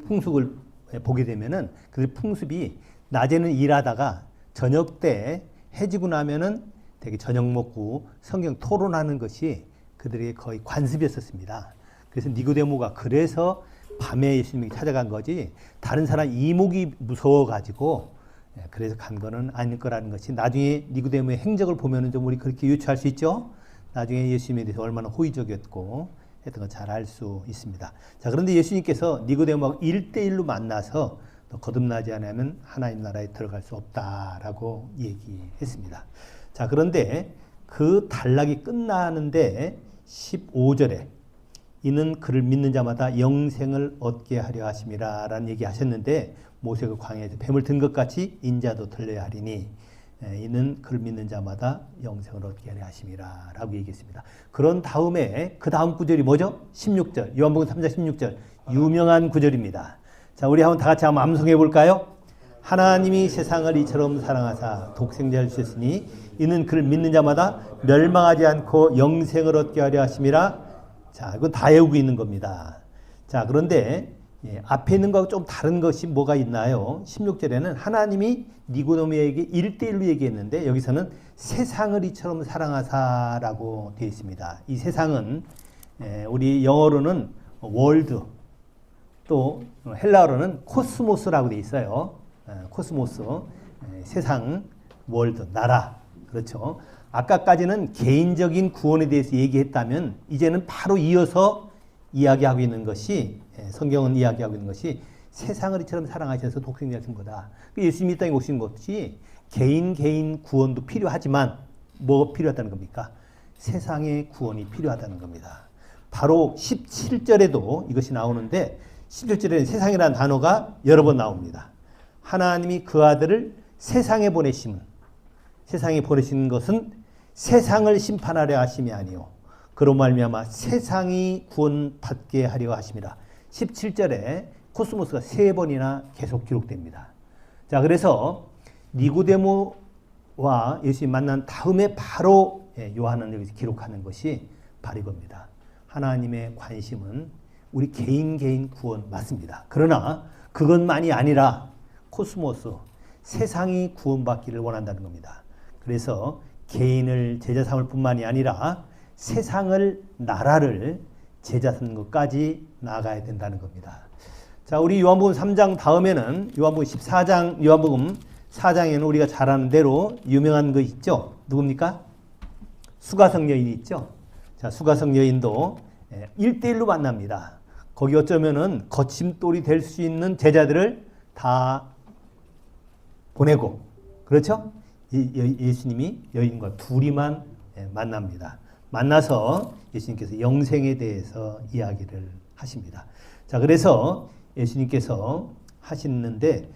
풍습을 보게 되면은 그 풍습이 낮에는 일하다가 저녁 때 해지고 나면은 되게 저녁 먹고 성경 토론하는 것이 그들의 거의 관습이었었습니다. 그래서 니고데모가 그래서 밤에 예수님이 찾아간 거지 다른 사람 이목이 무서워가지고 그래서 간 거는 아닐 거라는 것이 나중에 니고데모의 행적을 보면은 좀 우리 그렇게 유추할 수 있죠. 나중에 예수님에 대해서 얼마나 호의적이었고 했던 걸 잘 알 수 있습니다. 자, 그런데 예수님께서 니고데모하고 1대1로 만나서 거듭나지 않으면 하나님 나라에 들어갈 수 없다라고 얘기했습니다. 자, 그런데 그 단락이 끝나는데 15절에 이는 그를 믿는 자마다 영생을 얻게 하려 하심이라 라는 얘기 하셨는데 모세가 광야에서 뱀을 든 것 같이 인자도 들려야 하리니 이는 그를 믿는 자마다 영생을 얻게 하려 하심이라 라고 얘기했습니다. 그런 다음에 그 다음 구절이 뭐죠? 16절 요한복음 3장 16절 유명한 구절입니다. 자, 우리 한번 다 같이 한번 암송해 볼까요? 하나님이 세상을 이처럼 사랑하사 독생자를 주셨으니 이는 그를 믿는 자마다 멸망하지 않고 영생을 얻게 하려 하심이라. 자, 이건 다 외우고 있는 겁니다. 자, 그런데 앞에 있는 거하고 좀 다른 것이 뭐가 있나요? 16절에는 하나님이 니고데모에게 1대1로 얘기했는데 여기서는 세상을 이처럼 사랑하사라고 되어 있습니다. 이 세상은 우리 영어로는 월드 또 헬라어로는 코스모스라고 되어 있어요. 코스모스, 세상, 월드, 나라. 그렇죠. 아까까지는 개인적인 구원에 대해서 얘기했다면 이제는 바로 이어서 이야기하고 있는 것이 성경은 이야기하고 있는 것이 세상을 이처럼 사랑하셔서 독생자를 준 거다. 예수님이 이 땅에 오신 것이 개인 구원도 필요하지만 뭐가 필요하다는 겁니까? 세상의 구원이 필요하다는 겁니다. 바로 17절에도 이것이 나오는데 17절에는 세상이라는 단어가 여러 번 나옵니다. 하나님이 그 아들을 세상에 보내심은 세상에 보내신 것은 세상을 심판하려 하심이 아니요 그로 말미암아 세상이 구원받게 하려 하심이라. 17절에 코스모스가 3번이나 계속 기록됩니다. 자, 그래서 니고데모와 예수님 만난 다음에 바로 요한은 여기서 기록하는 것이 바로 이겁니다. 하나님의 관심은 우리 개인 구원 맞습니다. 그러나 그것만이 아니라 코스모스, 세상이 구원받기를 원한다는 겁니다. 그래서 개인을 제자 삼을 뿐만이 아니라 세상을, 나라를 제자 삼는 것까지 나아가야 된다는 겁니다. 자, 우리 요한복음 3장 다음에는 요한복음 14장, 요한복음 4장에는 우리가 잘 아는 대로 유명한 거 있죠? 누굽니까? 수가성 여인이 있죠? 자, 수가성 여인도 1대1로 만납니다. 거기 어쩌면은 거침돌이 될 수 있는 제자들을 다 보내고, 그렇죠? 예수님이 여인과 둘이만 만납니다. 만나서 예수님께서 영생에 대해서 이야기를 하십니다. 자, 그래서 예수님께서 하시는데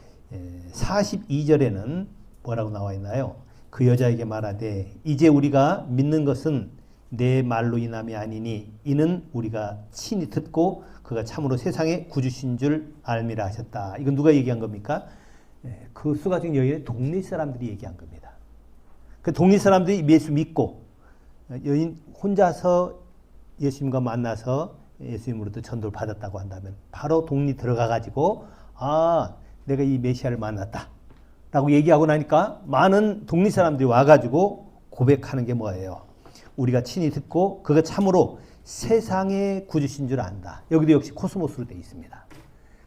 42절에는 뭐라고 나와 있나요? 그 여자에게 말하되 이제 우리가 믿는 것은 내 말로 인함이 아니니 이는 우리가 친히 듣고 그가 참으로 세상의 구주신 줄 알미라 하셨다. 이건 누가 얘기한 겁니까? 그 수가성 여인의 동네 사람들이 얘기한 겁니다. 그 동네 사람들이 예수 믿고 여인 혼자서 예수님과 만나서 예수님으로부터 전도를 받았다고 한다면 바로 동네 들어가 가지고 내가 이 메시아를 만났다 라고 얘기하고 나니까 많은 동네 사람들이 와가지고 고백하는 게 뭐예요? 우리가 친히 듣고 그가 참으로 세상의 구주신 줄 안다. 여기도 역시 코스모스로 되어 있습니다.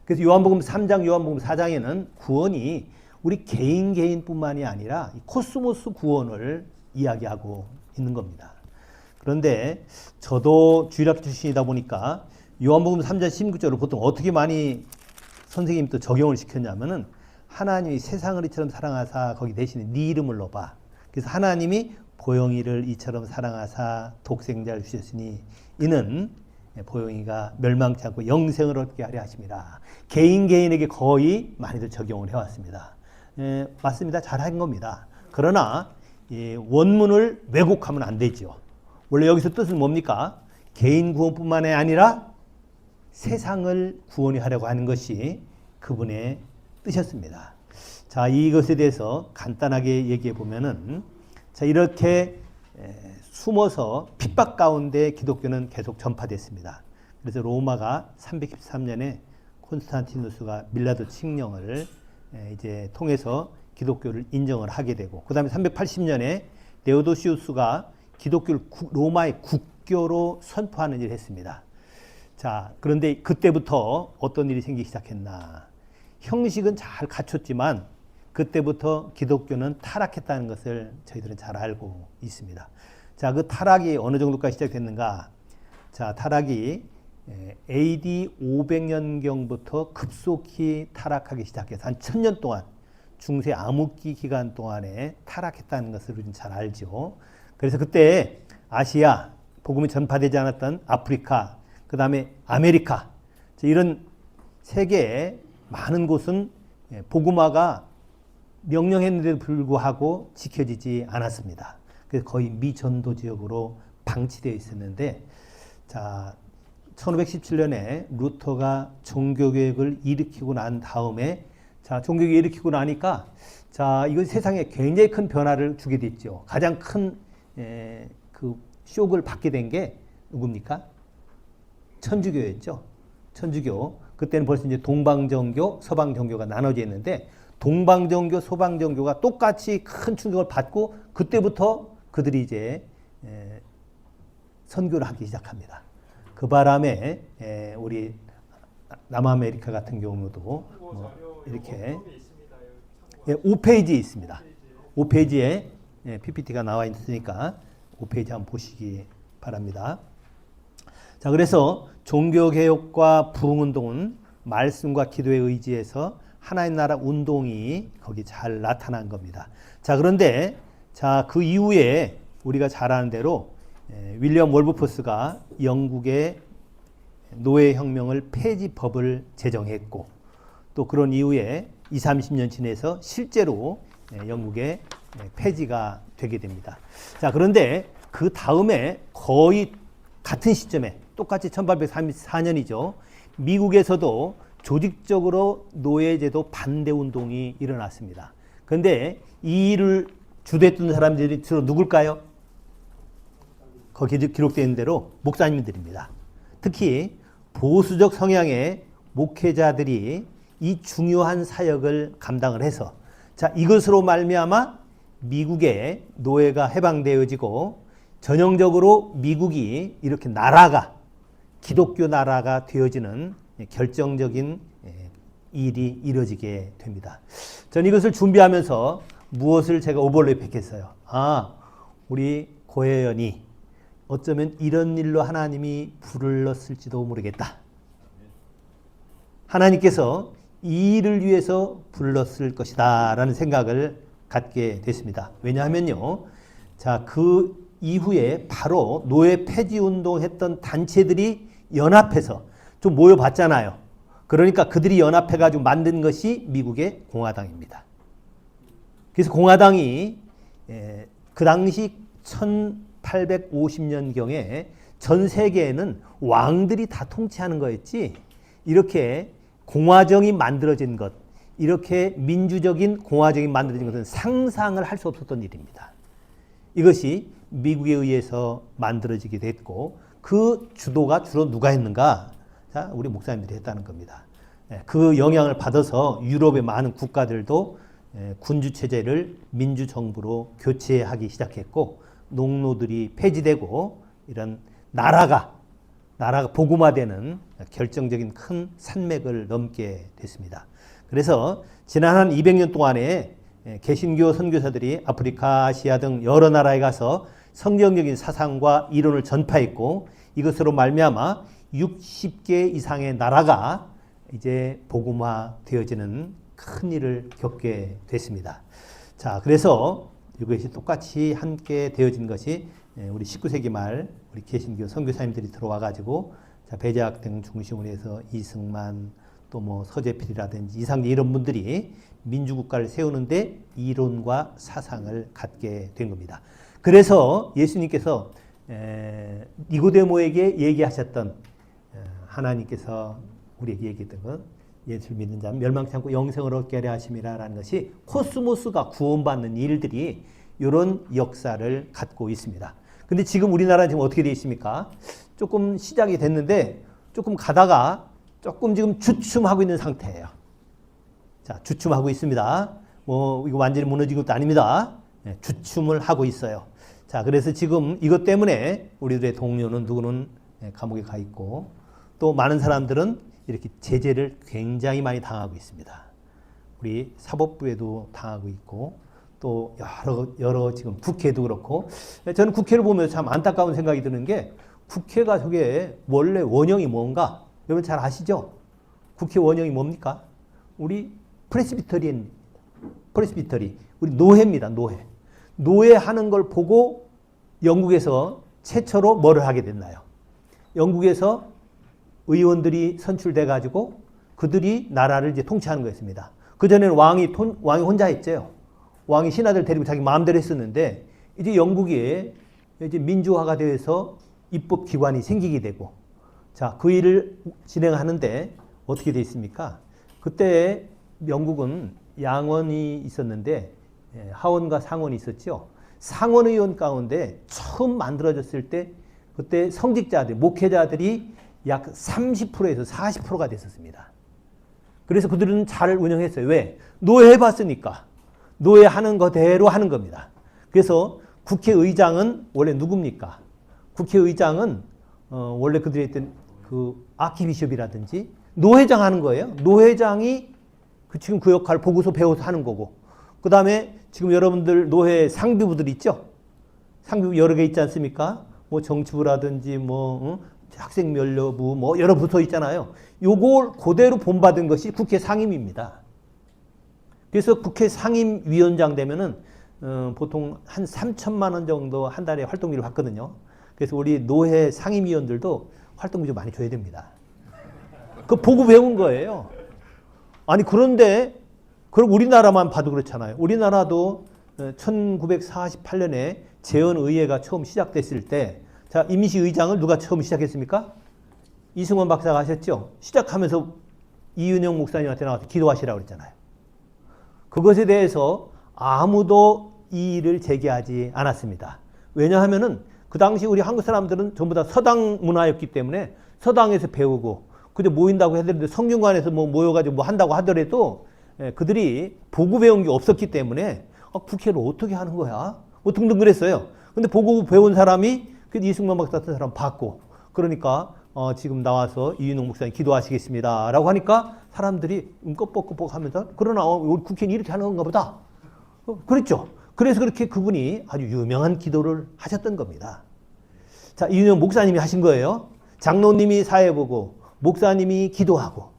그래서 요한복음 3장, 요한복음 4장에는 구원이 우리 개인뿐만이 아니라 코스모스 구원을 이야기하고 있는 겁니다. 그런데 저도 주일학교 출신이다 보니까 요한복음 3장 16절을 보통 어떻게 많이 선생님이 또 적용을 시켰냐면은 하나님이 세상을 이처럼 사랑하사 거기 대신에 네 이름을 넣어봐. 그래서 하나님이 보영이를 이처럼 사랑하사 독생자를 주셨으니 이는 보영이가 멸망치 않고 영생을 얻게 하려 하심이라. 개인에게 거의 많이들 적용을 해왔습니다. 맞습니다. 잘한 겁니다. 그러나 원문을 왜곡하면 안 되죠. 원래 여기서 뜻은 뭡니까? 개인 구원뿐만이 아니라 세상을 구원하려고 하는 것이 그분의 뜻이었습니다. 자, 이것에 대해서 간단하게 얘기해 보면은 자, 이렇게 숨어서 핍박 가운데 기독교는 계속 전파됐습니다. 그래서 로마가 313년에 콘스탄티누스가 밀라도 칙령을 이제 통해서 기독교를 인정을 하게 되고, 그 다음에 380년에 데오도시우스가 기독교를 로마의 국교로 선포하는 일을 했습니다. 자, 그런데 그때부터 어떤 일이 생기기 시작했나. 형식은 잘 갖췄지만 그때부터 기독교는 타락했다는 것을 저희들은 잘 알고 있습니다. 자, 그 타락이 어느 정도까지 시작됐는가. 자, 타락이 AD 500년경부터 급속히 타락하기 시작해서 한 1000년 동안, 중세 암흑기 기간 동안에 타락했다는 것을 우리는 잘 알죠. 그래서 그때 아시아, 복음이 전파되지 않았던 아프리카, 그 다음에 아메리카, 이런 세계의 많은 곳은 복음화가 명령했는데도 불구하고 지켜지지 않았습니다. 그래서 거의 미전도 지역으로 방치되어 있었는데, 자, 1517년에 루터가 종교개혁을 일으키고 난 다음에, 자, 종교개혁을 일으키고 나니까, 자, 이건 세상에 굉장히 큰 변화를 주게 됐죠. 가장 큰 그 쇼크를 받게 된 게 누굽니까? 천주교였죠. 천주교. 그때는 벌써 이제 동방정교, 서방정교가 나눠져 있는데, 동방정교, 서방정교가 똑같이 큰 충격을 받고, 그때부터 그들이 이제 선교를 하기 시작합니다. 그 바람에 우리 남아메리카 같은 경우도 뭐 이렇게 5페이지에 있습니다. 5페이지에 PPT가 나와 있으니까 5페이지 한번 보시기 바랍니다. 자, 그래서 종교개혁과 부흥운동은 말씀과 기도에 의지해서 하나님 나라 운동이 거기 잘 나타난 겁니다. 자, 그런데 자, 그 이후에 우리가 잘 아는 대로 윌리엄 월버포스가 영국의 노예혁명을 폐지법을 제정했고, 또 그런 이후에 20, 30년 지나서 실제로 영국의 폐지가 되게 됩니다. 자, 그런데 그 다음에 거의 같은 시점에 똑같이 1834년이죠. 미국에서도 조직적으로 노예제도 반대 운동이 일어났습니다. 그런데 이 일을 주도했던 사람들이 주로 누굴까요? 거기 기록되어 있는 대로 목사님들입니다. 특히 보수적 성향의 목회자들이 이 중요한 사역을 감당을 해서, 자, 이것으로 말미암아 미국의 노예가 해방되어지고 전형적으로 미국이 이렇게 나라가, 기독교 나라가 되어지는 결정적인 일이 이루어지게 됩니다. 저는 이것을 준비하면서 무엇을 제가 오버랩했겠어요? 아, 우리 고혜연이 어쩌면 이런 일로 하나님이 불렀을지도 모르겠다. 하나님께서 이 일을 위해서 불렀을 것이다 라는 생각을 갖게 됐습니다. 왜냐하면요, 자, 그 이후에 바로 노예 폐지 운동했던 단체들이 연합해서 좀 모여봤잖아요. 그러니까 그들이 연합해가지고 만든 것이 미국의 공화당입니다. 그래서 공화당이 그 당시 1850년경에 전 세계에는 왕들이 다 통치하는 거였지, 이렇게 공화정이 만들어진 것, 이렇게 민주적인 공화정이 만들어진 것은 상상을 할 수 없었던 일입니다. 이것이 미국에 의해서 만들어지게 됐고, 그 주도가 주로 누가 했는가? 자, 우리 목사님들이 했다는 겁니다. 그 영향을 받아서 유럽의 많은 국가들도 군주체제를 민주정부로 교체하기 시작했고, 농노들이 폐지되고, 이런 나라가 복음화되는 결정적인 큰 산맥을 넘게 됐습니다. 그래서 지난 한 200년 동안에 개신교 선교사들이 아프리카, 아시아 등 여러 나라에 가서 성경적인 사상과 이론을 전파했고, 이것으로 말미암아 60개 이상의 나라가 이제 복음화 되어지는 큰 일을 겪게 됐습니다. 자, 그래서 이것이 똑같이 함께 되어진 것이 우리 19세기 말 우리 개신교 선교사님들이 들어와 가지고, 자, 배재학 등 중심으로 해서 이승만, 또 뭐 서재필이라든지 이상계 이런 분들이 민주국가를 세우는데 이론과 사상을 갖게 된 겁니다. 그래서 예수님께서 니고데모에게 얘기하셨던, 하나님께서 우리에게 얘기했던 것, 예수를 믿는 자는 멸망치 않고 영생을 얻게 하려 하심이라는 것이 코스모스가 구원받는 일들이 이런 역사를 갖고 있습니다. 근데 지금 우리나라는 지금 어떻게 되어 있습니까? 조금 시작이 됐는데 조금 가다가 조금 지금 주춤하고 있는 상태예요. 자, 주춤하고 있습니다. 뭐 이거 완전히 무너진 것도 아닙니다. 네, 주춤을 하고 있어요. 자, 그래서 지금 이것 때문에 우리들의 동료는 누구는 감옥에 가 있고 또 많은 사람들은 이렇게 제재를 굉장히 많이 당하고 있습니다. 우리 사법부에도 당하고 있고 또 여러 지금 국회도 그렇고 저는 국회를 보면서 참 안타까운 생각이 드는 게 국회가 저게 원래 원형이 뭔가 여러분 잘 아시죠? 국회 원형이 뭡니까? 우리 프레스비터리 우리 노회입니다. 노회 하는 걸 보고 영국에서 최초로 뭐를 하게 됐나요? 영국에서 의원들이 선출돼 가지고 그들이 나라를 이제 통치하는 거였습니다. 그전에는 왕이 혼자 했죠. 왕이 신하들 데리고 자기 마음대로 했었는데 이제 영국이 이제 민주화가 되어서 입법기관이 생기게 되고 자, 그 일을 진행하는데 어떻게 돼 있습니까? 그때 영국은 양원이 있었는데 하원과 상원이 있었죠. 상원의원 가운데 처음 만들어졌을 때 그때 성직자들, 목회자들이 약 30%에서 40%가 됐었습니다. 그래서 그들은 잘 운영했어요. 왜? 노예 해봤으니까. 노예 하는 거대로 하는 겁니다. 그래서 국회의장은 원래 누굽니까? 국회의장은 원래 그들이 했던 그 아키비숍이라든지 노회장 하는 거예요. 노회장이 지금 그 역할 보고서 배워서 하는 거고 그 다음에 지금 여러분들 노회 상비부들 있죠? 상비부 여러 개 있지 않습니까? 뭐 정치부라든지 뭐 학생면려부 뭐 여러 부서 있잖아요. 요걸 그대로 본받은 것이 국회 상임위입니다. 그래서 국회 상임위원장 되면은 보통 한 3천만 원 정도 한 달에 활동비를 받거든요. 그래서 우리 노회 상임위원들도 활동비 좀 많이 줘야 됩니다. 그 보고 배운 거예요. 아니 그런데 그럼 우리나라만 봐도 그렇잖아요. 우리나라도 1948년에 재헌의회가 처음 시작됐을 때 자, 임시의장을 누가 처음 시작했습니까? 이승원 박사가 하셨죠. 시작하면서 이윤영 목사님한테 나와서 기도하시라고 그랬잖아요. 그것에 대해서 아무도 이의를 제기하지 않았습니다. 왜냐하면은 그 당시 우리 한국 사람들은 전부 다 서당 문화였기 때문에 서당에서 배우고 그저 모인다고 해도 성균관에서 뭐 모여가지고 뭐 한다고 하더라도 그들이 보고 배운 게 없었기 때문에 국회를 어떻게 하는 거야? 뭐 등등 그랬어요. 근데 보고 배운 사람이 그 이승만 박사 같은 사람 받고 그러니까 지금 나와서 이윤웅 목사님 기도하시겠습니다 라고 하니까 사람들이 껌뻑껌뻑 하면서 그러나 우리 국회는 이렇게 하는 건가 보다. 그랬죠. 그래서 그렇게 그분이 아주 유명한 기도를 하셨던 겁니다. 자, 이윤웅 목사님이 하신 거예요. 장로님이 사회보고 목사님이 기도하고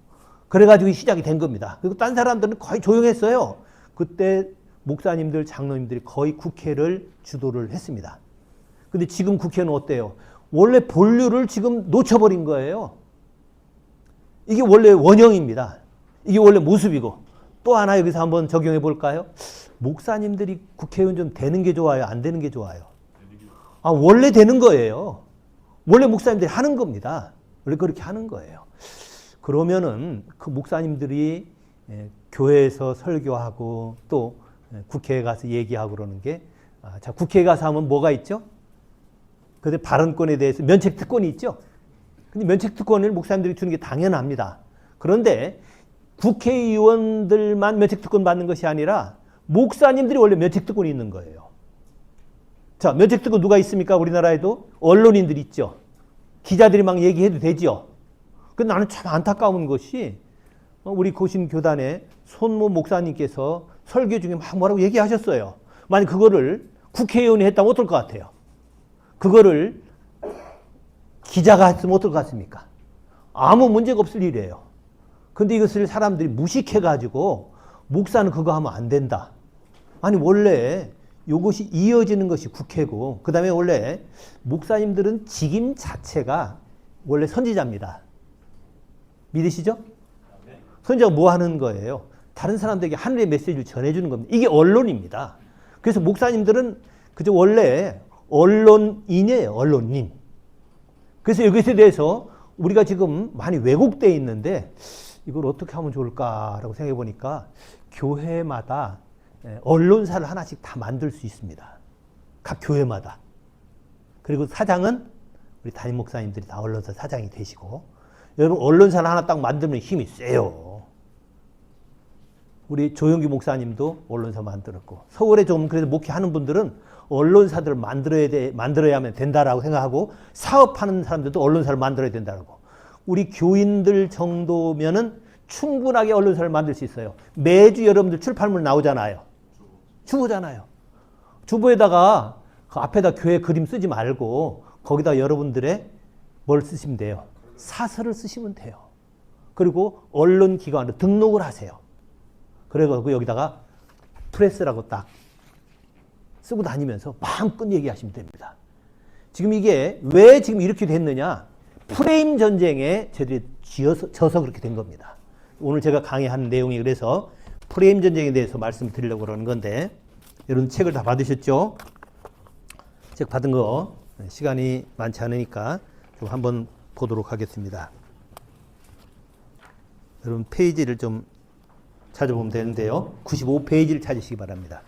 그래가지고 시작이 된 겁니다. 그리고 딴 사람들은 거의 조용했어요. 그때 목사님들, 장로님들이 거의 국회를 주도를 했습니다. 근데 지금 국회는 어때요? 원래 본류를 지금 놓쳐버린 거예요. 이게 원래 원형입니다. 이게 원래 모습이고 또 하나 여기서 한번 적용해 볼까요? 목사님들이 국회의원 좀 되는 게 좋아요? 안 되는 게 좋아요? 원래 되는 거예요. 원래 목사님들이 하는 겁니다. 원래 그렇게 하는 거예요. 그러면은 그 목사님들이 교회에서 설교하고 또 국회에 가서 얘기하고 그러는 게 자, 국회에 가서 하면 뭐가 있죠? 근데 발언권에 대해서 면책특권이 있죠. 근데 면책특권을 목사님들이 주는 게 당연합니다. 그런데 국회의원들만 면책특권 받는 것이 아니라 목사님들이 원래 면책특권이 있는 거예요. 자, 면책특권 누가 있습니까? 우리나라에도 언론인들이 있죠. 기자들이 막 얘기해도 되죠. 근데 나는 참 안타까운 것이 우리 고신교단의 손모 목사님께서 설교 중에 막 뭐라고 얘기하셨어요. 만약 그거를 국회의원이 했다면 어떨 것 같아요? 그거를 기자가 했으면 어떨 것 같습니까? 아무 문제가 없을 일이에요. 근데 이것을 사람들이 무식해가지고 목사는 그거 하면 안 된다. 아니 원래 이것이 이어지는 것이 국회고 그 다음에 원래 목사님들은 직임 자체가 원래 선지자입니다. 믿으시죠? 선지자가 뭐 하는 거예요? 다른 사람들에게 하늘의 메시지를 전해주는 겁니다. 이게 언론입니다. 그래서 목사님들은 그저 원래 언론인이에요. 언론인. 그래서 이것에 대해서 우리가 지금 많이 왜곡되어 있는데 이걸 어떻게 하면 좋을까라고 생각해 보니까 교회마다 언론사를 하나씩 다 만들 수 있습니다. 각 교회마다. 그리고 사장은 우리 담임 목사님들이 다 언론사 사장이 되시고 여러분 언론사를 하나 딱 만들면 힘이 세요. 우리 조영기 목사님도 언론사 만들었고 서울에 좀 그래도 목회하는 분들은 언론사들을 만들어야만 된다라고 생각하고 사업하는 사람들도 언론사를 만들어야 된다라고. 우리 교인들 정도면은 충분하게 언론사를 만들 수 있어요. 매주 여러분들 출판물 나오잖아요. 주보잖아요. 주보에다가 그 앞에다 교회 그림 쓰지 말고 거기다 여러분들의 뭘 쓰시면 돼요? 사설을 쓰시면 돼요. 그리고 언론기관으로 등록을 하세요. 그래서 여기다가 프레스라고 딱 쓰고 다니면서 마음껏 얘기하시면 됩니다. 지금 이게 왜 지금 이렇게 됐느냐? 프레임 전쟁에 저희들이 져서 그렇게 된 겁니다. 오늘 제가 강의하는 내용이 그래서 프레임 전쟁에 대해서 말씀드리려고 그러는 건데 여러분 책을 다 받으셨죠? 책 받은 거 시간이 많지 않으니까 좀 한번 보도록 하겠습니다. 여러분 페이지를 좀 찾아보면 되는데요. 95페이지를 찾으시기 바랍니다.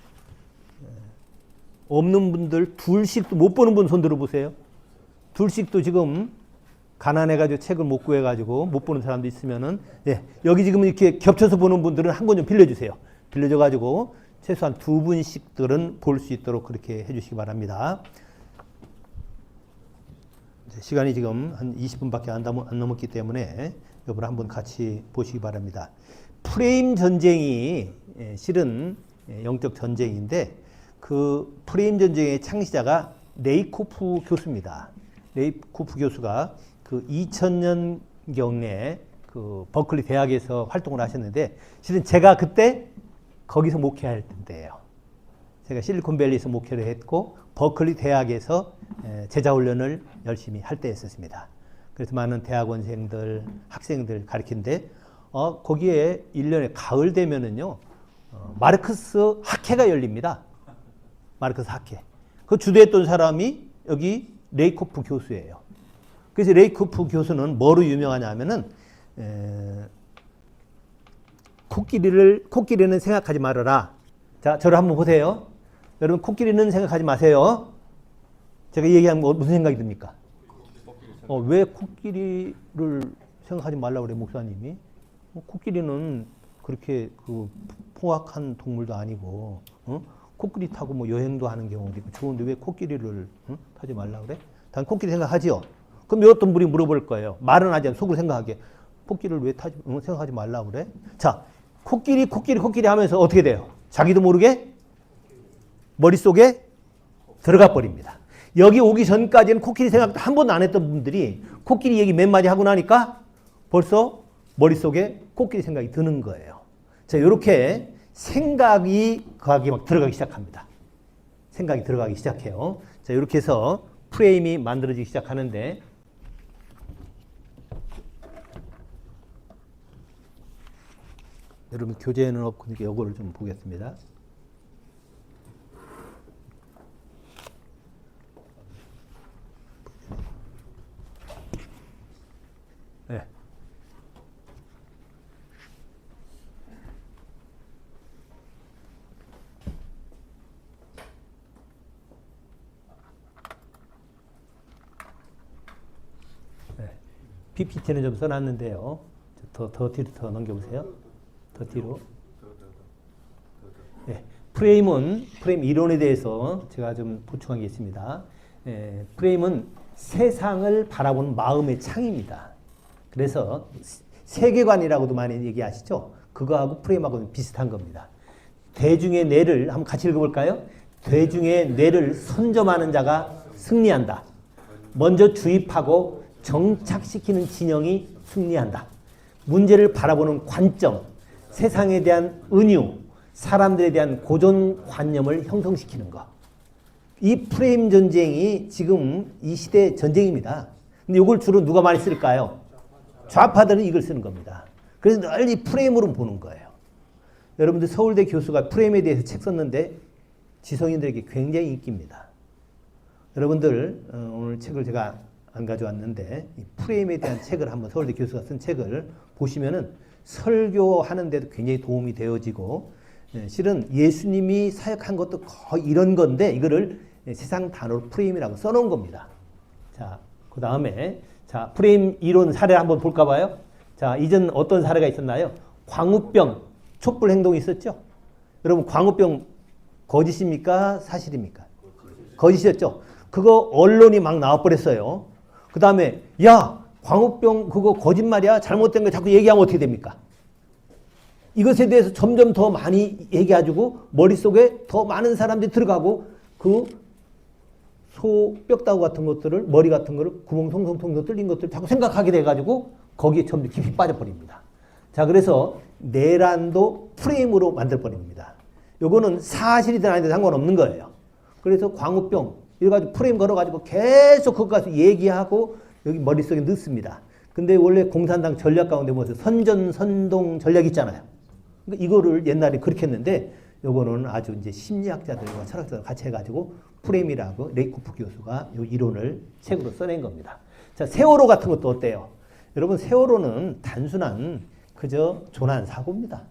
없는 분들 둘씩도 못 보는 분 손 들어보세요. 둘씩도 지금 가난해가지고 책을 못 구해가지고 못 보는 사람도 있으면은 여기 지금 이렇게 겹쳐서 보는 분들은 한 권 좀 빌려주세요. 빌려줘가지고 최소한 두 분씩들은 볼 수 있도록 그렇게 해주시기 바랍니다. 시간이 지금 한 20분밖에 안 넘었기 때문에 이걸 한번 같이 보시기 바랍니다. 프레임 전쟁이 실은 영적 전쟁인데 그 프레임 전쟁의 창시자가 레이코프 교수입니다. 레이코프 교수가 그 2000년경에 그 버클리 대학에서 활동을 하셨는데 실은 제가 그때 거기서 목회할 때예요. 제가 실리콘밸리에서 목회를 했고 버클리 대학에서 제자훈련을 열심히 할 때였었습니다. 그래서 많은 대학원생들, 학생들 가르치는데 거기에 1년에 가을 되면은요 마르크스 학회가 열립니다. 마르크스 학회. 그 주도했던 사람이 여기 레이코프 교수예요. 그래서 레이코프 교수는 뭐로 유명하냐면은 코끼리는 생각하지 말아라. 자, 저를 한번 보세요. 여러분 코끼리는 생각하지 마세요. 제가 얘기하면 무슨 생각이 듭니까? 왜 코끼리를 생각하지 말라고 그래 목사님이? 코끼리는 그렇게 그 포악한 동물도 아니고 코끼리 타고 뭐 여행도 하는 경우도 있고 좋은데 왜 코끼리를 타지 말라고 그래? 단 코끼리 생각하지요? 그럼 어떤 분이 물어볼 거예요. 말은 하지 않고 속으로 생각하게. 코끼리를 왜 생각하지 말라고 그래? 자, 코끼리 하면서 어떻게 돼요? 자기도 모르게 머릿속에 들어가 버립니다. 여기 오기 전까지는 코끼리 생각도 한 번도 안 했던 분들이 코끼리 얘기 몇 마디 하고 나니까 벌써 머릿속에 코끼리 생각이 드는 거예요. 자, 이렇게 생각이 거기 막 들어가기 시작합니다. 생각이 들어가기 시작해요. 자, 이렇게 해서 프레임이 만들어지기 시작하는데 여러분 교재에는 없고 이거를 좀 보겠습니다. 네. PPT는 좀 써놨는데요. 더 뒤로 더 넘겨보세요. 더 뒤로. 네. 프레임 이론에 대해서 제가 좀 보충한 게 있습니다. 프레임은 세상을 바라보는 마음의 창입니다. 그래서 세계관이라고도 많이 얘기하시죠. 그거하고 프레임하고는 비슷한 겁니다. 대중의 뇌를 한번 같이 읽어볼까요? 대중의 뇌를 선점하는 자가 승리한다. 먼저 주입하고 정착시키는 진영이 승리한다. 문제를 바라보는 관점, 세상에 대한 은유, 사람들에 대한 고정관념을 형성시키는 것. 이 프레임 전쟁이 지금 이 시대의 전쟁입니다. 근데 이걸 주로 누가 많이 쓸까요? 좌파들은 이걸 쓰는 겁니다. 그래서 늘 이 프레임으로 보는 거예요. 여러분들 서울대 교수가 프레임에 대해서 책 썼는데 지성인들에게 굉장히 인기입니다. 여러분들 오늘 책을 제가 안 가져왔는데 이 프레임에 대한 책을 한번 서울대 교수가 쓴 책을 보시면은 설교하는데도 굉장히 도움이 되어지고 실은 예수님이 사역한 것도 거의 이런 건데 이거를 세상 단어로 프레임이라고 써놓은 겁니다. 자, 그 다음에 자, 프레임 이론 사례 한번 볼까 봐요. 자, 이전 어떤 사례가 있었나요? 광우병, 촛불 행동이 있었죠? 여러분, 광우병 거짓입니까? 사실입니까? 거짓이었죠? 그거 언론이 막 나와버렸어요. 그 다음에, 야, 광우병 그거 거짓말이야? 잘못된 거 자꾸 얘기하면 어떻게 됩니까? 이것에 대해서 점점 더 많이 얘기해주고 머릿속에 더 많은 사람들이 들어가고 그 소뼈다구 같은 것들을 머리 같은 거를 구멍 통통 뚫린 것들을 자꾸 생각하게 돼가지고 거기에 점점 깊이 빠져버립니다. 자, 그래서 내란도 프레임으로 만들어버립니다. 요거는 사실이든 아니든 상관없는 거예요. 그래서 광우병 이래가지고 프레임 걸어가지고 계속 그거 가서 얘기하고 여기 머릿속에 넣습니다. 근데 원래 공산당 전략 가운데 뭐죠? 선전선동 전략 있잖아요. 그러니까 이거를 옛날에 그렇게 했는데 요거는 아주 이제 심리학자들과 철학자들 같이 해가지고 프레임이라고 레이코프 교수가 이 이론을 책으로 써낸 겁니다. 자, 세월호 같은 것도 어때요? 여러분, 세월호는 단순한 그저 조난 사고입니다.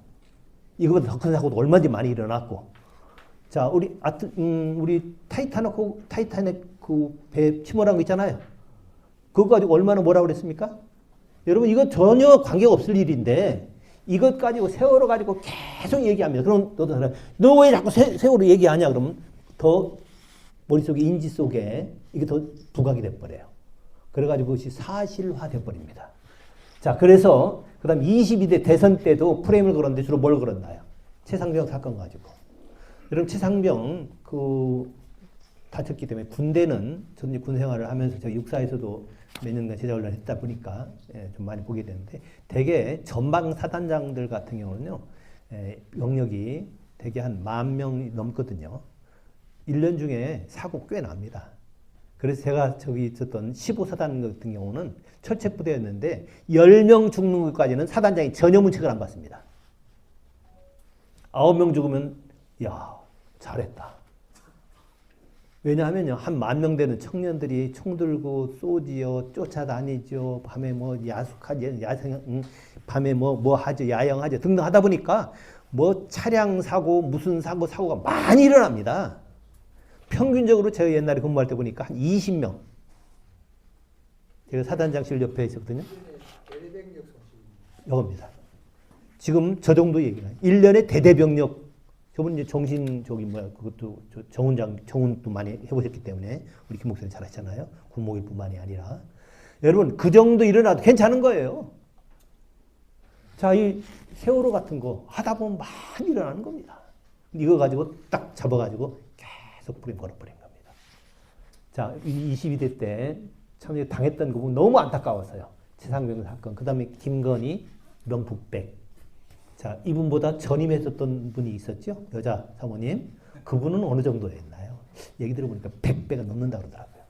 이거보다 더 큰 사고도 얼마든지 많이 일어났고. 자, 우리 타이타닉 그 배 침몰한 거 있잖아요. 그거 가지고 얼마나 뭐라고 그랬습니까? 여러분, 이거 전혀 관계가 없을 일인데 이것 가지고 세월호 가지고 계속 얘기합니다. 그럼 너 왜 자꾸 세월호 얘기하냐? 그러면 더 머릿속에 인지 속에 이게 더 부각이 돼버려요. 그래가지고 그것이 사실화 돼버립니다. 자, 그래서 그 다음 22대 대선 때도 프레임을 걸었는데 주로 뭘 걸었나요? 최상병 사건 가지고. 여러분, 최상병 다쳤기 때문에 군대는 저는 군 생활을 하면서 제가 육사에서도 몇 년간 제자훈련을 했다 보니까 좀 많이 보게 되는데 대개 전방 사단장들 같은 경우는요, 병력이 대개 한 10,000명이 넘거든요. 1년 중에 사고 꽤 납니다. 그래서 제가 저기 있었던 15사단 같은 경우는 철책부대였는데 10명 죽는 것까지는 사단장이 전혀 문책을 안 받습니다. 9명 죽으면 야, 잘했다. 왜냐하면요, 한 10,000명 되는 청년들이 총 들고 쏘지요, 쫓아다니죠, 밤에 뭐 야숙하죠, 밤에 뭐 하죠, 야영하죠 등등 하다 보니까 뭐 차량 사고, 무슨 사고가 많이 일어납니다. 평균적으로 제가 옛날에 근무할 때 보니까 한 20명. 제가 사단장실 옆에 있었거든요. 이겁니다. 지금 저 정도 얘기는 1년에 대대병력. 저분 이제 그것도 정훈도 많이 해보셨기 때문에 우리 김 목사님 잘 하시잖아요. 군목일뿐만이 아니라. 여러분, 그 정도 일어나도 괜찮은 거예요. 자, 이 세월호 같은 거 하다 보면 많이 일어나는 겁니다. 이거 가지고 딱 잡아가지고 계속 프레임 걸어버린 겁니다. 자, 22대 때 참 당했던 거 보면 너무 안타까웠어요. 최상병 사건. 그 다음에 김건희, 명북백. 자, 이분보다 전임했었던 분이 있었죠? 여자 사모님. 그분은 어느 정도였나요? 얘기 들어보니까 100배가 넘는다 그러더라고요.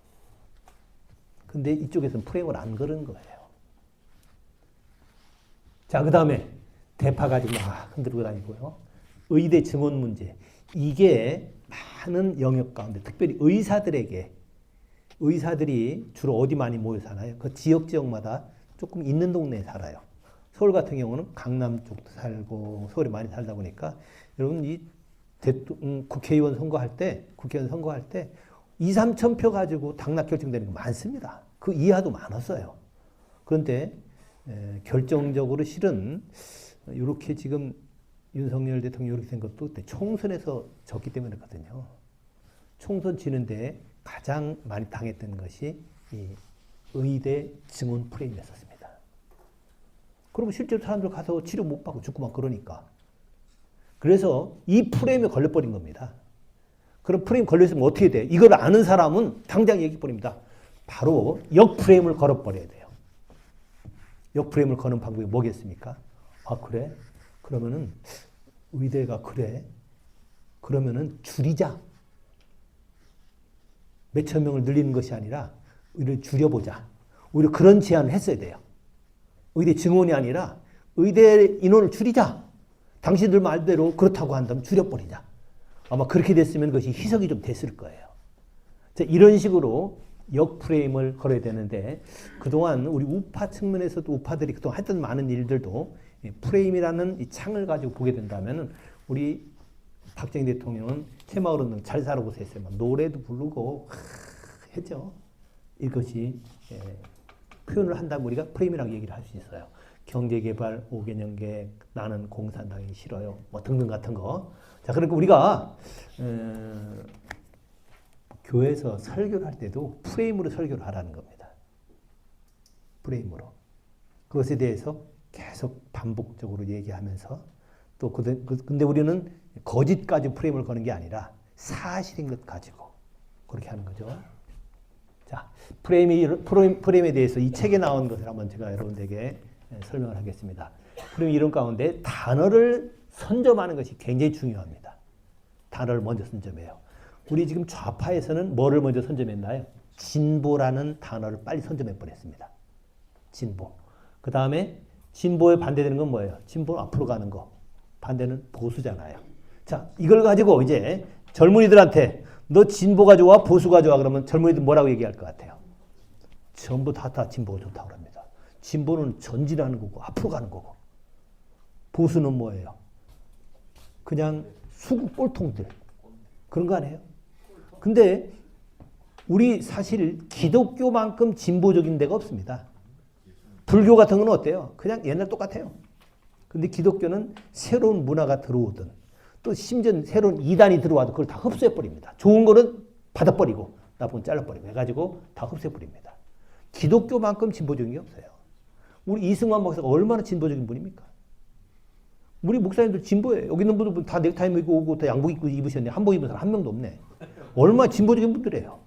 근데 이쪽에서는 프레임을 안 걸은 거예요. 자, 그 다음에 대파 가지고 막 흔들고 다니고요. 의대 증원 문제. 이게 많은 영역 가운데 특별히 의사들이 주로 어디 많이 모여 사나요? 그 지역마다 조금 있는 동네에 살아요. 서울 같은 경우는 강남 쪽도 살고 서울에 많이 살다 보니까 여러분 이 국회의원 선거할 때 2, 3천 표 가지고 당락 결정되는 거 많습니다. 그 이하도 많았어요. 그런데 결정적으로 실은 이렇게 지금 윤석열 대통령이 이렇게 된 것도 그때 총선에서 졌기 때문이거든요. 총선 지는데 가장 많이 당했던 것이 이 의대 증원 프레임이었습니다. 그러면 실제로 사람들 가서 치료 못 받고 죽고 막 그러니까. 그래서 이 프레임에 걸려버린 겁니다. 그럼 프레임 걸려있으면 어떻게 돼? 이걸 아는 사람은 당장 얘기해버립니다. 바로 역프레임을 걸어버려야 돼요. 역프레임을 거는 방법이 뭐겠습니까? 아, 그래? 그러면은 의대가 그래? 그러면은 줄이자. 몇천 명을 늘리는 것이 아니라 의대를 줄여보자. 오히려 그런 제안을 했어야 돼요. 의대 증원이 아니라 의대 인원을 줄이자. 당신들 말대로 그렇다고 한다면 줄여버리자. 아마 그렇게 됐으면 그것이 희석이 좀 됐을 거예요. 자, 이런 식으로 역프레임을 걸어야 되는데 그동안 우리 우파 측면에서도 우파들이 그동안 했던 많은 일들도 프레임이라는 이 창을 가지고 보게 된다면 우리 박정희 대통령은 새마을운동 잘 살아보세요 했어요. 노래도 부르고 했죠. 이것이 표현을 한다면 우리가 프레임이라고 얘기를 할 수 있어요. 경제개발 5개년 계획, 나는 공산당이 싫어요. 뭐 등등 같은 거. 자, 그러니까 우리가 교회에서 설교를 할 때도 프레임으로 설교를 하라는 겁니다. 프레임으로. 그것에 대해서 계속 반복적으로 얘기하면서 또 근데 우리는 거짓 가지고 프레임을 거는 게 아니라 사실인 것 가지고 그렇게 하는 거죠. 자, 프레임에 대해서 이 책에 나온 것을 한번 제가 여러분들에게 설명을 하겠습니다. 프레임 이론 가운데 단어를 선점하는 것이 굉장히 중요합니다. 단어를 먼저 선점해요. 우리 지금 좌파에서는 뭐를 먼저 선점했나요? 진보라는 단어를 빨리 선점해 버렸습니다. 진보. 그 다음에 진보에 반대되는 건 뭐예요? 진보는 앞으로 가는 거. 반대는 보수잖아요. 자, 이걸 가지고 이제 젊은이들한테 너 진보가 좋아, 보수가 좋아 그러면 젊은이들 뭐라고 얘기할 것 같아요? 전부 다 진보가 좋다고 합니다. 진보는 전진하는 거고 앞으로 가는 거고 보수는 뭐예요? 그냥 수구 꼴통들 그런 거 아니에요? 근데 우리 사실 기독교만큼 진보적인 데가 없습니다. 불교 같은 건 어때요? 그냥 옛날 똑같아요. 근데 기독교는 새로운 문화가 들어오든 또 심지어 새로운 이단이 들어와도 그걸 다 흡수해버립니다. 좋은 거는 받아버리고 나쁜 건 잘라버리고 해가지고 다 흡수해버립니다. 기독교만큼 진보적인 게 없어요. 우리 이승만 목사가 얼마나 진보적인 분입니까? 우리 목사님들 진보예요. 여기 있는 분들 다 넥타이 입고 오고 다 양복 입고 입으셨네. 한복 입은 사람 한 명도 없네. 얼마나 진보적인 분들이에요.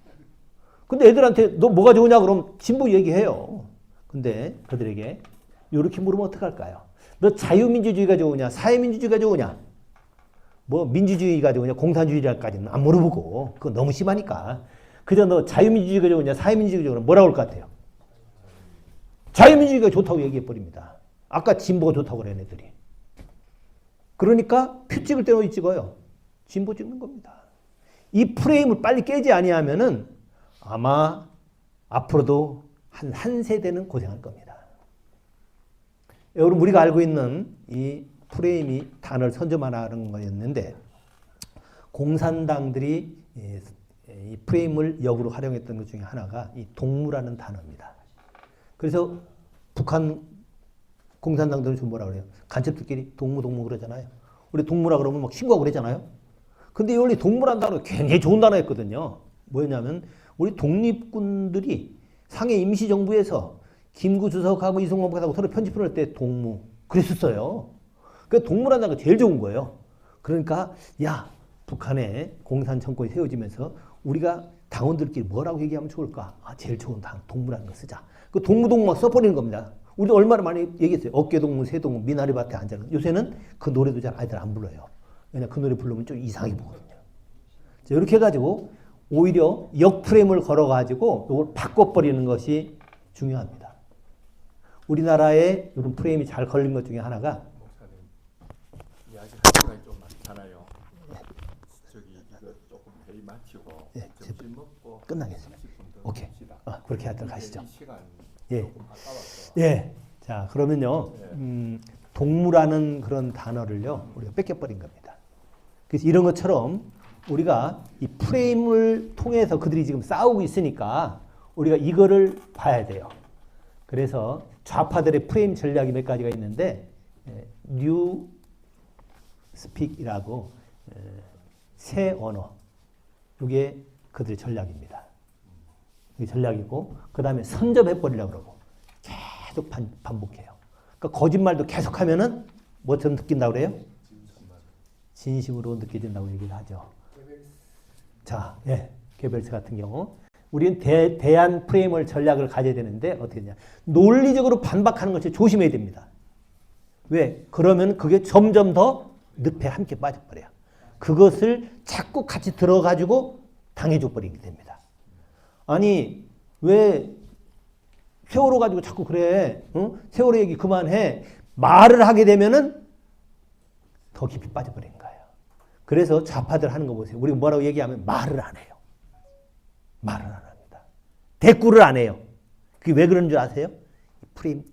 근데 애들한테 너 뭐가 좋으냐 그러면 진보 얘기해요. 근데 그들에게 이렇게 물으면 어떡할까요? 너 자유민주주의가 좋으냐 사회민주주의가 좋으냐 뭐 민주주의가 좋으냐 공산주의까지는 안 물어보고 그거 너무 심하니까 그저 너 자유민주주의가 좋으냐 사회민주주의가 좋으냐 뭐라고 할 것 같아요? 자유민주주의가 좋다고 얘기해버립니다. 아까 진보가 좋다고 그래 애들이. 그러니까 표 찍을 때는 어디 찍어요? 진보 찍는 겁니다. 이 프레임을 빨리 깨지 아니하면은 아마 앞으로도 한 세대는 고생할 겁니다. 여러분 우리가 알고 있는 이 프레임이 단어를 선점하는 거였는데 공산당들이 이 프레임을 역으로 활용했던 것 중에 하나가 이 동무라는 단어입니다. 그래서 북한 공산당들은 좀 뭐라 그래요? 간첩들끼리 동무 그러잖아요. 우리 동무라 그러면 막 신고하고 그러잖아요. 근데 원래 동무라는 단어가 굉장히 좋은 단어였거든요. 뭐였냐면 우리 독립군들이 상해 임시정부에서 김구 주석하고 이승만 목사하고 서로 편집을 할 때 동무 그랬었어요. 그 동무라는 단어가 제일 좋은 거예요. 그러니까 야 북한의 공산 정권이 세워지면서 우리가 당원들끼리 뭐라고 얘기하면 좋을까? 아 제일 좋은 당 동무라는 거 쓰자. 그 동무 막 써버리는 겁니다. 우리도 얼마나 많이 얘기했어요. 어깨동무, 새동무, 미나리밭에 앉아는. 요새는 그 노래도 잘 아이들 안 불러요. 왜냐 그 노래 부르면 좀 이상하게 보거든요. 자, 이렇게 해가지고 오히려 역프레임을 걸어가지고 이걸 바꿔버리는 것이 중요합니다. 우리나라에 이런 프레임이 잘 걸린 것 중에 하나가 목사님 이야기 할 시간이 좀 많잖아요. 저기 이거 조금 회의 마치고 예, 점심 먹고 끝나겠습니다. 오케이. 그렇게 하도록 하시죠. 이 시간 예. 조금 아까워서. 예. 자, 그러면요. 동무라는 그런 단어를요. 우리가 뺏겨버린 겁니다. 그래서 이런 것처럼 우리가 이 프레임을 통해서 그들이 지금 싸우고 있으니까 우리가 이거를 봐야 돼요. 그래서 좌파들의 프레임 전략이 몇 가지가 있는데 뉴 스픽이라고 새 언어 이게 그들의 전략입니다. 이게 전략이고 그 다음에 선점해버리려고 그러고 계속 반복해요. 그러니까 거짓말도 계속하면은 뭐처럼 느낀다고 그래요? 진심으로 느껴진다고 얘기를 하죠. 자, 예, 게벨스 같은 경우 우리는 대안 프레임을 전략을 가져야 되는데 어떻게 되냐? 논리적으로 반박하는 것을 조심해야 됩니다. 왜? 그러면 그게 점점 더 늪에 함께 빠져버려요. 그것을 자꾸 같이 들어가지고 당해줘 버리게 됩니다. 아니 왜 세월호 가지고 자꾸 그래? 응? 세월호 얘기 그만해. 말을 하게 되면은 더 깊이 빠져버리는 거예요. 그래서 좌파들 하는 거 보세요. 우리가 뭐라고 얘기하면 말을 안 해요. 말을 안 합니다. 대꾸를 안 해요. 그게 왜 그런 줄 아세요? 프레임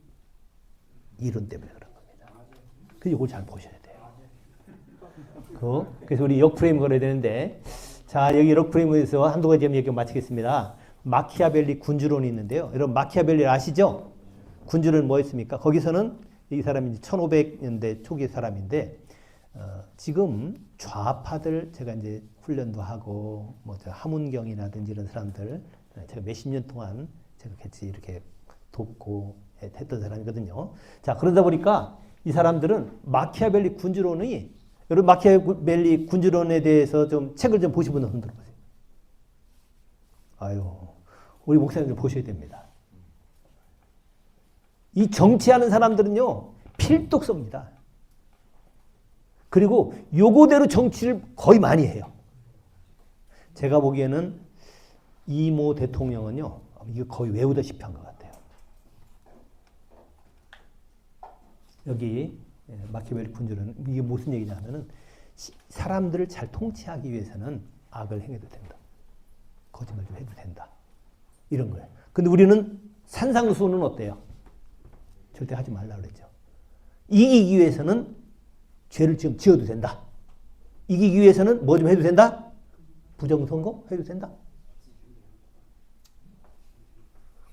이론 때문에 그런 겁니다. 그래서 이걸 잘 보셔야 돼요. 그래서 우리 역프레임 걸어야 되는데 자 여기 역프레임에서 한두 가지 얘기 마치겠습니다. 마키아벨리 군주론이 있는데요. 여러분 마키아벨리 아시죠? 군주론 뭐였습니까? 거기서는 이 사람이 1500년대 초기 사람인데 지금 좌파들 제가 이제 훈련도 하고 뭐 함운경이라든지 이런 사람들 제가 몇십 년 동안 제가 같이 이렇게 돕고 했던 사람이거든요. 자, 그러다 보니까 이 사람들은 마키아벨리 군주론이 여러분 마키아벨리 군주론에 대해서 좀 책을 좀 보신 분들 흔들어 보세요. 아유, 우리 목사님들 보셔야 됩니다. 이 정치하는 사람들은요, 필독 씁니다. 그리고 요거대로 정치를 거의 많이 해요. 제가 보기에는 이모 대통령은요, 이거 거의 외우다시피 한 것 같아요. 여기 마키아벨리 군주론 이게 무슨 얘기냐면은 사람들을 잘 통치하기 위해서는 악을 행해도 된다. 거짓말 좀 해도 된다. 이런 거예요. 근데 우리는 산상수훈은 어때요? 절대 하지 말라 그랬죠. 이기기 위해서는 죄를 지금 지어도 된다. 이기기 위해서는 뭐 좀 해도 된다? 부정선거 해도 된다.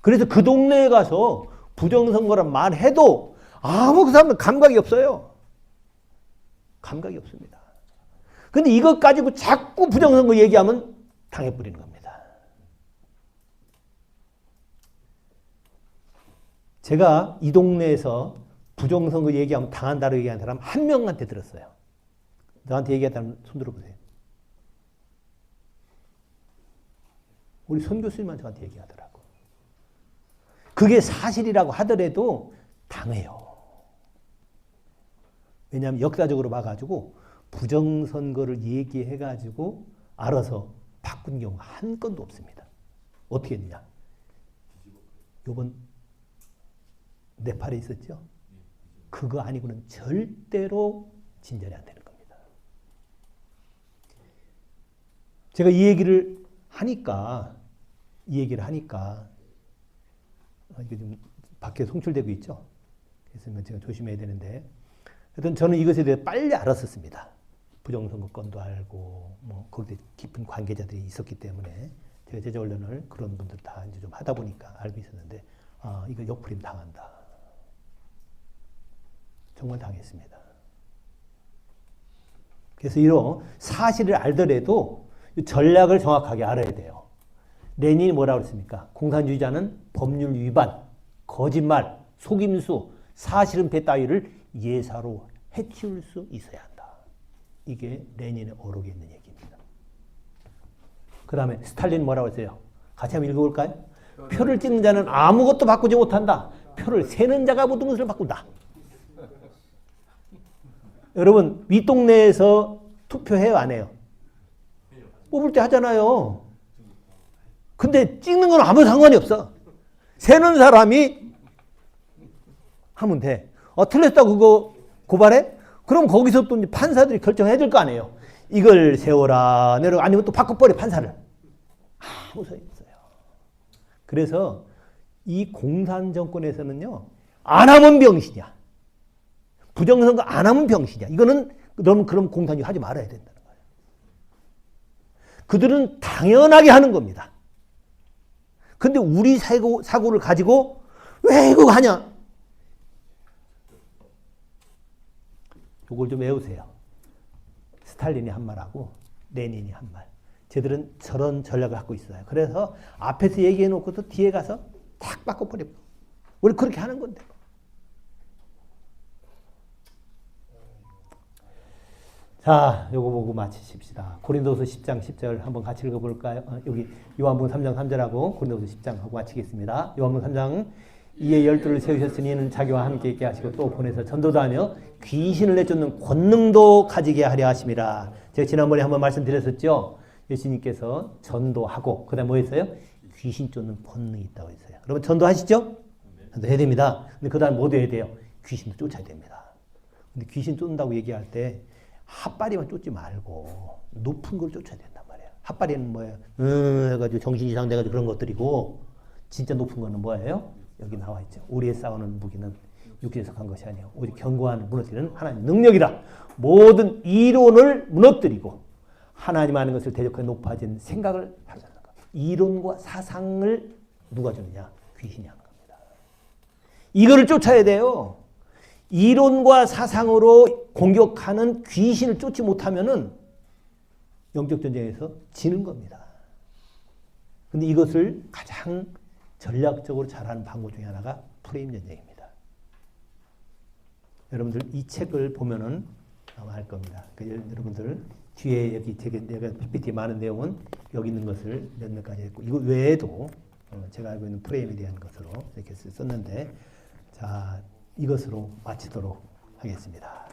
그래서 그 동네에 가서 부정선거란 말 해도 아무 그 사람은 감각이 없어요. 감각이 없습니다. 근데 이것 가지고 자꾸 부정선거 얘기하면 당해버리는 겁니다. 제가 이 동네에서 부정선거 얘기하면 당한다고 얘기하는 사람 한 명한테 들었어요. 너한테 얘기했다면 손 들어보세요. 우리 손 교수님만 저한테 얘기하더라고. 그게 사실이라고 하더라도 당해요. 왜냐하면 역사적으로 봐가지고 부정선거를 얘기해가지고 알아서 바꾼 경우가 한 건도 없습니다. 어떻게 했느냐. 요번 네팔에 있었죠. 그거 아니고는 절대로 진전이 안 되는 겁니다. 제가 이 얘기를 하니까 이게 지금 밖에 송출되고 있죠. 그래서 제가 조심해야 되는데 하여튼 저는 이것에 대해 빨리 알았었습니다. 부정선거권도 알고 뭐 거기에 깊은 관계자들이 있었기 때문에 제가 제자훈련을 그런 분들 다 이제 좀 하다 보니까 알고 있었는데 이거 역풀임 당한다. 정말 당했습니다. 그래서 이런 사실을 알더라도 전략을 정확하게 알아야 돼요. 레닌이 뭐라고 했습니까? 공산주의자는 법률 위반, 거짓말, 속임수, 사실은폐 따위를 예사로 해치울 수 있어야 한다. 이게 레닌의 어록에 있는 얘기입니다. 그 다음에 스탈린 뭐라고 했어요? 같이 한번 읽어볼까요? 표를 찍는 자는 아무것도 바꾸지 못한다. 표를 세는 자가 모든 것을 바꾼다. 여러분 윗동네에서 투표해요 안 해요? 뽑을 때 하잖아요. 근데 찍는 건 아무 상관이 없어. 세는 사람이 하면 돼. 틀렸다고 그거 고발해? 그럼 거기서 또 판사들이 결정해야 될 거 아니에요. 이걸 세워라 내려 아니면 또 바꿔버려 판사를. 아무 소용이 없어요. 그래서 이 공산 정권에서는요 안 하면 병신이야. 부정선거 안 하면 병신이야. 이거는 너는 그럼 공산주의 하지 말아야 된다는 거예요. 그들은 당연하게 하는 겁니다. 근데 우리 사고를 가지고 왜 이거 하냐? 이걸 좀 외우세요. 스탈린이 한 말하고 레닌이 한 말. 쟤들은 저런 전략을 갖고 있어요. 그래서 앞에서 얘기해 놓고도 뒤에 가서 탁 바꿔버리고. 우리 그렇게 하는 건데. 자, 요거 보고 마치십시다. 고린도서 10장 10절 한번 같이 읽어볼까요? 여기 요한복음 3장 3절하고 고린도서 10장 하고 마치겠습니다. 요한복음 3장 이에 열두를 세우셨으니 이는 자기와 함께 있게 하시고 또 보내서 전도도 하며 귀신을 내쫓는 권능도 가지게 하려 하심이라. 제가 지난번에 한번 말씀드렸었죠. 예수님께서 전도하고 그다음 뭐 했어요? 귀신 쫓는 본능이 있다고 했어요. 여러분 전도하시죠? 전도해야 됩니다. 근데 그다음 뭐도 해야 돼요? 귀신도 쫓아야 됩니다. 근데 귀신 쫓는다고 얘기할 때 핫바리만 쫓지 말고 높은 걸 쫓아야 된단 말이에요. 핫바리는 뭐예요? 해가지고 정신 이상 돼가지고 그런 것들이고 진짜 높은 거는 뭐예요? 여기 나와 있죠. 우리의 싸우는 무기는 육체에 속한 것이 아니에요. 오직 견고한 무너뜨리는 하나님 능력이라. 모든 이론을 무너뜨리고 하나님 아는 것을 대적하여 높아진 생각을 하자는 것. 이론과 사상을 누가 주느냐? 귀신이 하는 겁니다. 이거를 쫓아야 돼요. 이론과 사상으로 공격하는 귀신을 쫓지 못하면은 영적 전쟁에서 지는 겁니다. 근데 이것을 가장 전략적으로 잘하는 방법 중에 하나가 프레임 전쟁입니다. 여러분들 이 책을 보면은 아마 알 겁니다. 여러분들 뒤에 여기 내가 PPT 많은 내용은 여기 있는 것을 몇 가지 했고 이거 외에도 제가 알고 있는 프레임에 대한 것으로 이렇게 썼는데 자 이것으로 마치도록 하겠습니다.